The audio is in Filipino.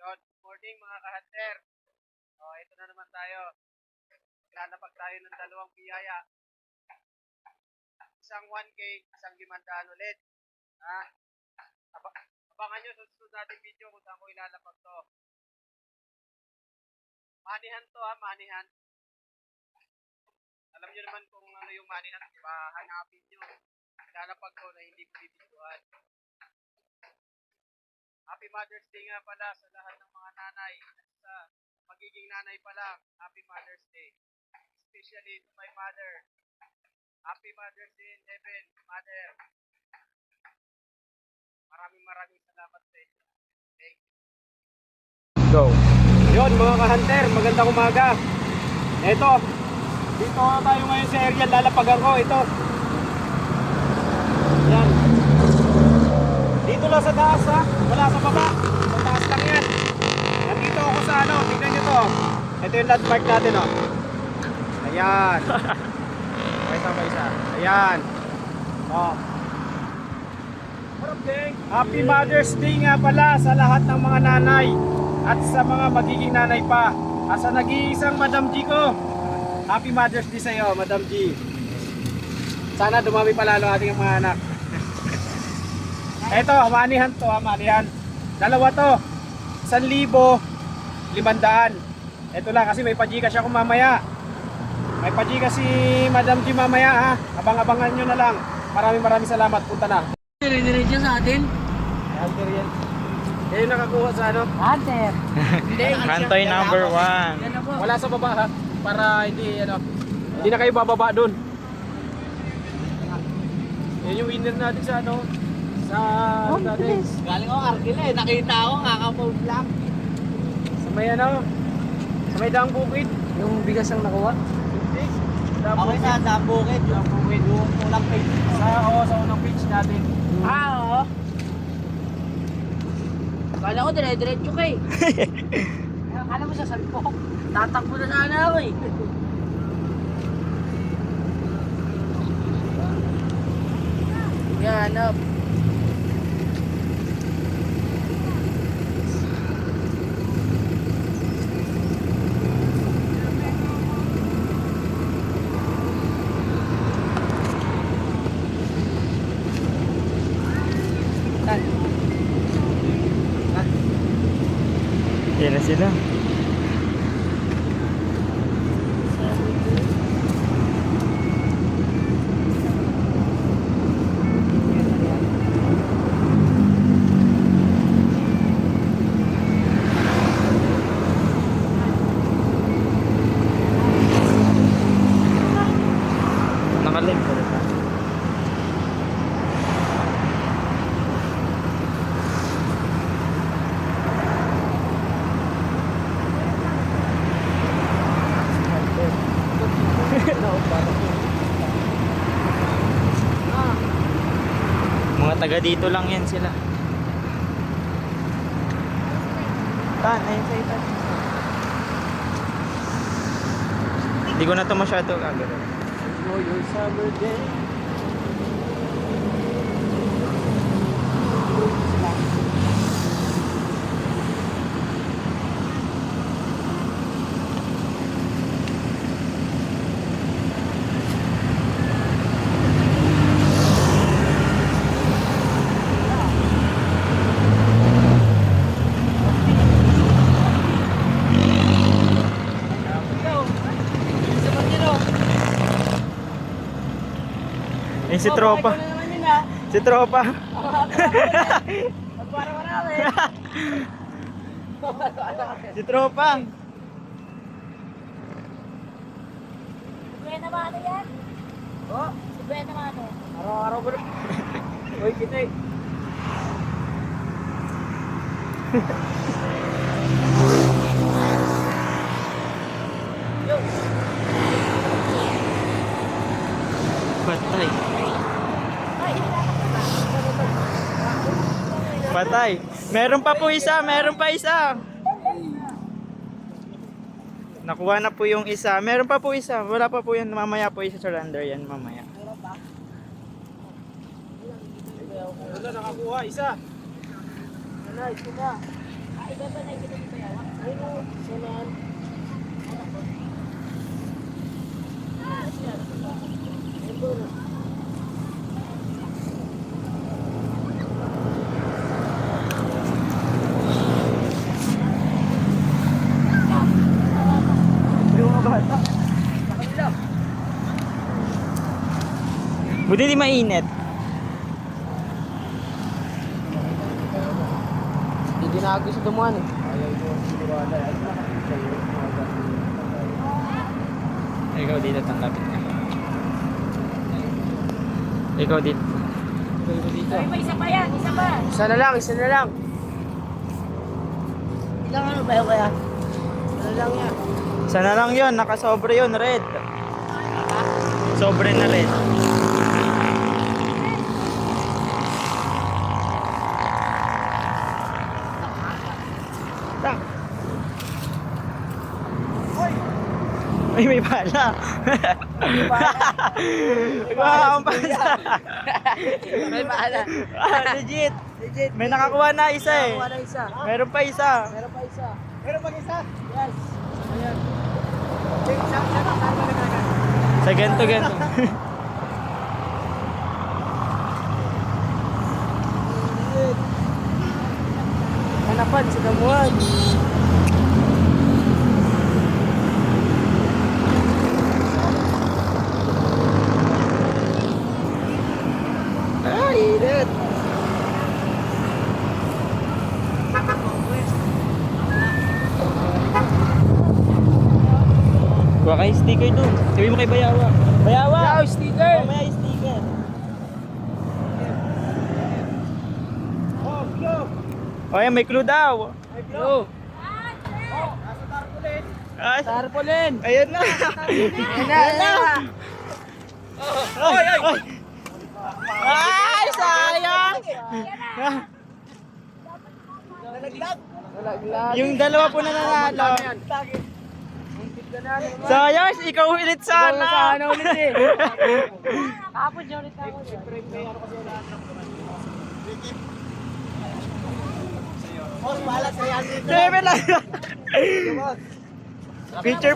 Good morning mga ka-hunter. Ito na naman tayo. Maglalapag tayo ng dalawang biyaya. Isang 1K, isang 500 ulit. Ha? Abangan nyo sa susunod natin video kung saan ko ilalapag to. Manihan to ha, manihan. Alam nyo naman kung ano yung manihan. Diba? Hanapin nyo. Ilalapag ko na hindi ko bibidyohan. Happy Mother's Day nga pala sa lahat ng mga nanay at sa magiging nanay pa lang. Happy Mother's Day. Especially to my mother. Happy Mother's Day in heaven, Mother. Maraming salamat sa inyo. Thank you. Go. Yun mga ka-hunter, magandang umaga. Ito, dito tayo ngayon sa area, lalapagan ko. Ito. Yan. Dito lang sa taas ha, wala sa baba. Sa taas lang yan. Nandito ako sa ano, tignan nyo to. Ito yung landmark natin oh. Ayan. Isa. Ayan. Oh. Happy Mother's Day nga pala sa lahat ng mga nanay at sa mga magiging nanay pa. At sa nag-iisang Madam G ko, Happy Mother's Day sa iyo, Madam G. Sana dumami pa lalo ating mga anak. Eto, manihan to, manihan. Dalawa to. 1,500. Ito lang kasi may pa-Gcash ako mamaya. May pa-Gcash si Madam G mamaya ha. Abang-abangan nyo na lang. Maraming salamat. Punta na. Dire-diretso sa atin. Hunter yan. Yan yung nakakuha sa ano? Hunter. Kantoy number 1. Wala sa baba ha. Para hindi ano. Hindi na kayo bababa dun. Yan yung winner natin sa ano. Sa natin. Galing ako Arkila eh. Nakita ako kaka-fold lang. Sa may ano. Sa may daang bukid. Yung bigas ang nakuha? Hindi. Okay sa daang bukid. Daang bukid. Yung unang page. Sa unang page natin. Oo. Kala ko dire-diretso ka eh. Kala mo sa salpok. Tatakbo na sana ako eh. Yan up. Yan na sila. Nakalim ko rin. Mga taga dito lang yan sila. Tan, ayun sa itan. Hindi ko na ito masyado kagano. Enjoy your summer day. Eh si tropa. Si tropa. Si tropa. Buena mano yan? Oh, Si Buena mano. araw-araw ba? Uy, kita eh. Patay. Patay. Meron pa po isa, meron pa isa. Nakuha na po yung isa. Meron pa po isa. Wala pa po yan. Mamaya po isa surrender yan mamaya. Wala, nakakuha, isa. Wala, ito na. Yung mga bata. Buti di mainit. Hindi na ako sa dumuhan eh. Ikaw dito, tanggapin ka. Ikaw dito. Ay, may isa pa yan, isa pa. Isa na lang, isa na lang. Ilang ano ba yun kaya? Isa na lang yan. Isa na lang yun, nakasobre yun, red. Sobre na red. Tak. Ay, may pala. Wow, ang pala. May paala. Legit. May nakakuha na isa eh. Wala isa. Meron pa isa. Meron pa isa. Meron pag isa. Yes. Ayan. Saan ba nagkagan? Sa ganito, ganito. Hanapan sa damuhan. Ay, init. Kuha kayo sticker doon. Sabi mo kay Bayawa. Bayawa! Wow, sticker. Mamaya yung sticker. Oh, blue. O yan, may clue daw. Hello. Nasa tarpaulin. Ay, Tarpaulin. ayan na. Ayan na, ayan na. Ay, ay. Ay, sayang. Nalaglag. Nalaglag. Yung dalawa po na nanalo. Sayang, ikaw ulit sana. Sana ulit eh. Kapon siya ulit ako. Siyempre, may ano kasi wala. Boss, bahala sa yan dito. Sebe lang. Picture